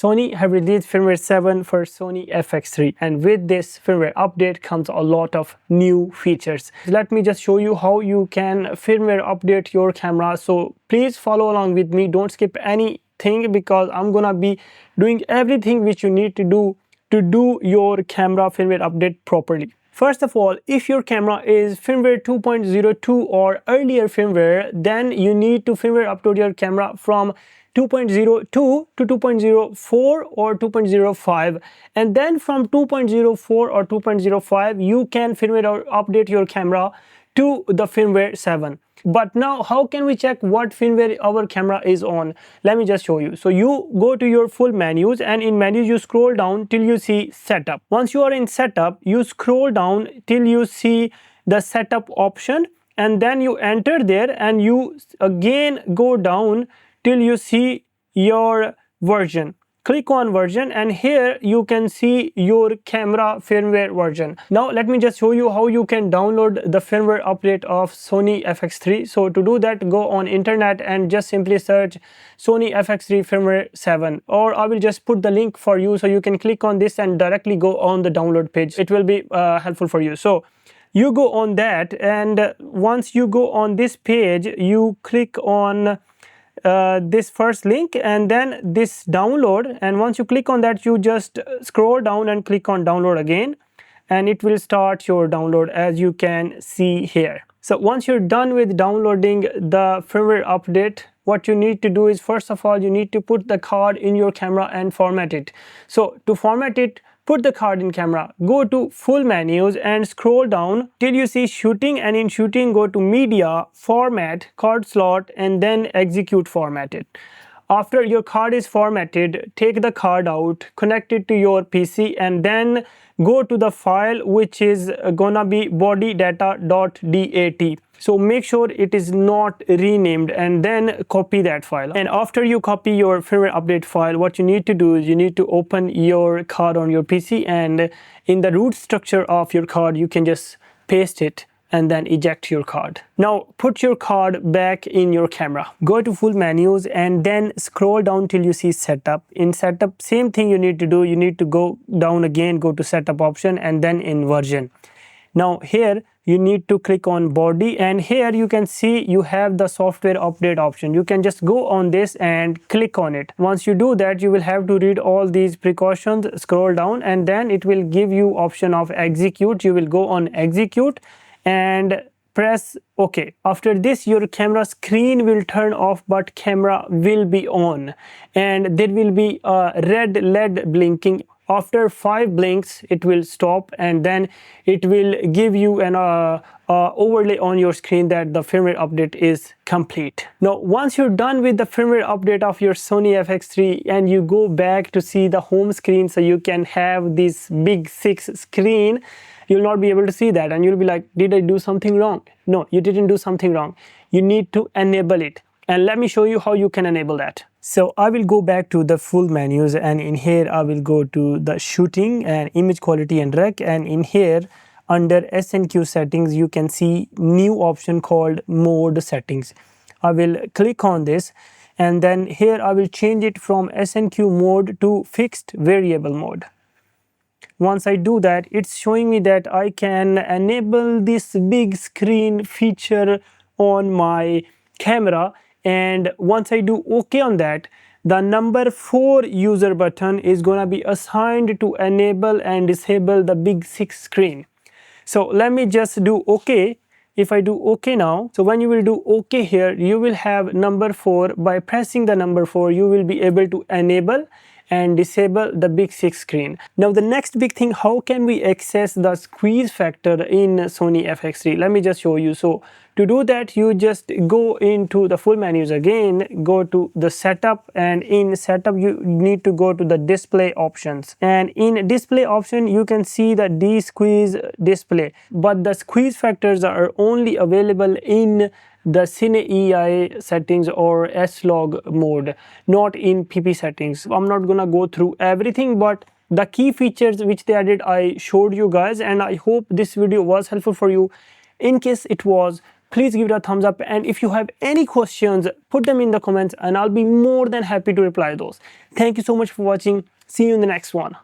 Sony have released firmware 7 for Sony Fx3, and with this firmware update comes a lot of new features. Let me just show you how you can firmware update your camera. So please follow along with me, don't skip anything, because I'm gonna be doing everything which you need to do your camera firmware update properly. First of all, if your camera is firmware 2.02 or earlier firmware, then you need to firmware upload your camera from 2.02 to 2.04 or 2.05, and then from 2.04 or 2.05 you can firmware update your camera to the firmware 7. But now how can we check what firmware our camera is on? Let me just show you. So you go to your full menus, and in menus you scroll down till you see setup. Once you are in setup, you scroll down till you see the setup option, and then you enter there and you again go down till you see your version. Click on version, and here you can see your camera firmware version. Now let me just show you how you can download the firmware update of Sony Fx3. So to do that, go on internet and just simply search Sony Fx3 firmware 7, or I will just put the link for you so you can click on this and directly go on the download page. It will be helpful for you. So you go on that, and once you go on this page, you click on this first link and then this download, and once you click on that, you just scroll down and click on download again, and it will start your download as you can see here. So once you're done with downloading the firmware update, what you need to do is, first of all, you need to put the card in your camera and format it. So to format it, put the card in camera, go to full menus and scroll down till you see shooting, and in shooting go to media, format, card slot, and then execute formatted. After your card is formatted, take the card out, connect it to your PC, and then go to the file which is gonna be bodydata.dat. So make sure it is not renamed, and then copy that file. And after you copy your firmware update file, what you need to do is you need to open your card on your PC, and in the root structure of your card you can just paste it and then eject your card. Now put your card back in your camera. Go to full menus and then scroll down till you see setup. In setup, same thing you need to do. You need to go down again, go to setup option, and then in version. Now here you need to click on body, and here you can see you have the software update option. You can just go on this and click on it. Once you do that, you will have to read all these precautions, scroll down, and then it will give you option of execute. You will go on execute and press OK. After this, your camera screen will turn off, but camera will be on, and there will be a red LED blinking. After 5 blinks, it will stop, and then it will give you an overlay on your screen that the firmware update is complete. Now once you're done with the firmware update of your Sony Fx3 and you go back to see the home screen, so you can have this big 6 screen, you'll not be able to see that, and you'll be like, did I do something wrong? No, you didn't do something wrong. You need to enable it, and let me show you how you can enable that. So I will go back to the full menus, and in here I will go to the shooting and image quality and rec, and in here under S&Q settings you can see new option called mode settings. I will click on this, and then here I will change it from S&Q mode to fixed variable mode. Once I do that, it's showing me that I can enable this big screen feature on my camera, and once I do OK on that, the number 4 user button is gonna be assigned to enable and disable the big 6 screen. So let me just do OK. If I do OK now, so when you will do OK here, you will have number 4. By pressing the number 4, you will be able to enable and disable the big 6 screen. Now the next big thing, how can we access the squeeze factor in Sony Fx3? Let me just show you. So to do that, you just go into the full menus again, go to the setup, and in setup you need to go to the display options, and in display option you can see the de-squeeze display, but the squeeze factors are only available in the Cine EI settings or S-Log mode, not in PP settings. I'm not gonna go through everything, but the key features which they added I showed you guys, and I hope this video was helpful for you. In case it was, please give it a thumbs up, and if you have any questions, put them in the comments and I'll be more than happy to reply those. Thank you so much for watching. See you in the next one.